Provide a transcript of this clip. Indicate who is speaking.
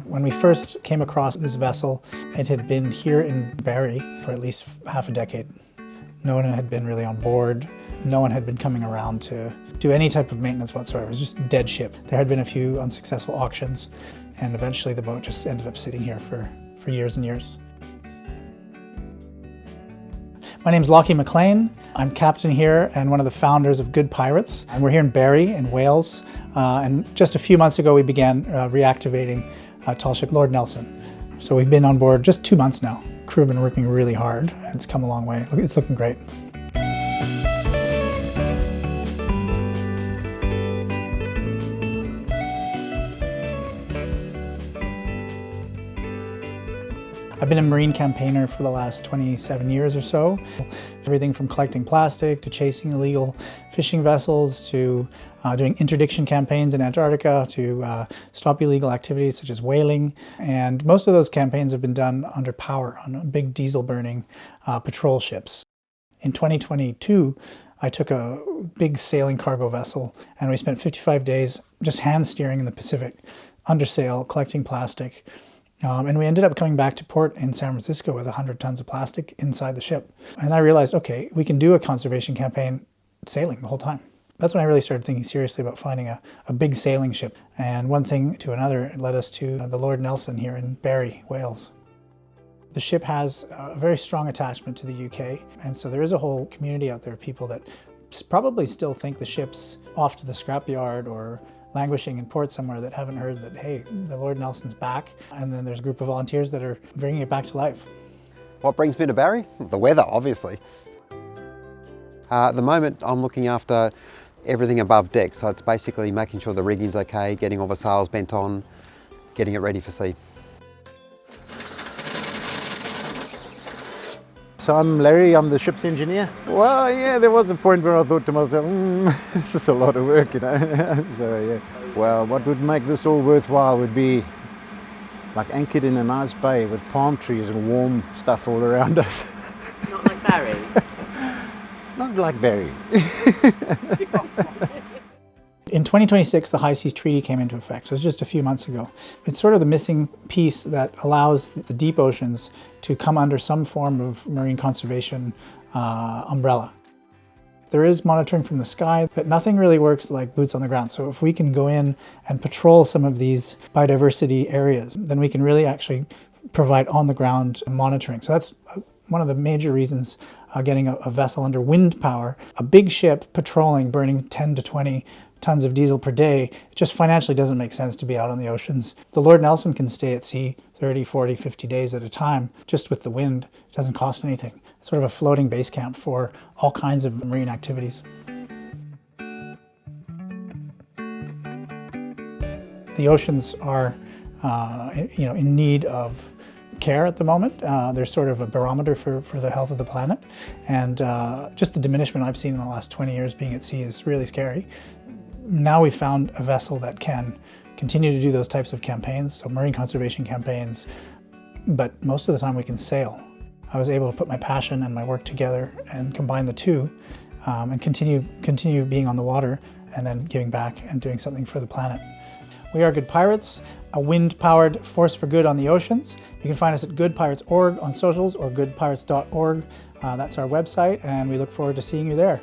Speaker 1: When we first came across this vessel, it had been here in Barrie for at least half a decade. No one had been really on board. No one had been coming around to do any type of maintenance whatsoever. It was just a dead ship. There had been a few unsuccessful auctions, and eventually the boat just ended up sitting here for years and years. My name's Locky Maclean. I'm captain here and one of the founders of Good Pirates. And we're here in Barrie in Wales. And just a few months ago we began reactivating tall ship Lord Nelson. So we've been on board just 2 months now. Crew have been working really hard. It's come a long way. It's looking great. I've been a marine campaigner for the last 27 years or so. Everything from collecting plastic to chasing illegal fishing vessels to doing interdiction campaigns in Antarctica to stop illegal activities such as whaling. And most of those campaigns have been done under power on big diesel burning patrol ships. In 2022, I took a big sailing cargo vessel and we spent 55 days just hand steering in the Pacific, under sail, collecting plastic. And we ended up coming back to port in San Francisco with 100 tons of plastic inside the ship. And I realized, okay, we can do a conservation campaign sailing the whole time. That's when I really started thinking seriously about finding a big sailing ship. And one thing to another led us to the Lord Nelson here in Barrie, Wales. The ship has a very strong attachment to the UK. And so there is a whole community out there of people that probably still think the ship's off to the scrapyard or languishing in port somewhere that haven't heard that, hey, the Lord Nelson's back. And then there's a group of volunteers that are bringing it back to life.
Speaker 2: What brings me to Barrie? The weather, obviously. At the moment, I'm looking after everything above deck. So it's basically making sure the rigging's okay, getting all the sails bent on, getting it ready for sea.
Speaker 3: So I'm Larry, I'm the ship's engineer. Well, yeah, there was a point where I thought to myself, this is a lot of work, you know. So yeah, well, what would make this all worthwhile would be like anchored in a nice bay with palm trees and warm stuff all around us.
Speaker 4: Not like Barrie?
Speaker 3: Not like Barrie.
Speaker 1: In 2026, the High Seas Treaty came into effect, so it's just a few months ago. It's sort of the missing piece that allows the deep oceans to come under some form of marine conservation umbrella. There is monitoring from the sky, but nothing really works like boots on the ground. So if we can go in and patrol some of these biodiversity areas, then we can really actually provide on-the-ground monitoring. So that's one of the major reasons getting a vessel under wind power. A big ship patrolling, burning 10 to 20 tons of diesel per day, it just financially doesn't make sense to be out on the oceans. The Lord Nelson can stay at sea 30, 40, 50 days at a time, just with the wind. It doesn't cost anything. It's sort of a floating base camp for all kinds of marine activities. The oceans are in need of care at the moment. They're sort of a barometer for the health of the planet. And just the diminishment I've seen in the last 20 years being at sea is really scary. Now we've found a vessel that can continue to do those types of campaigns, so marine conservation campaigns, but most of the time we can sail. I was able to put my passion and my work together and combine the two and continue being on the water and then giving back and doing something for the planet. We are Good Pirates, a wind-powered force for good on the oceans. You can find us at goodpirates.org on socials or goodpirates.org. That's our website, and we look forward to seeing you there.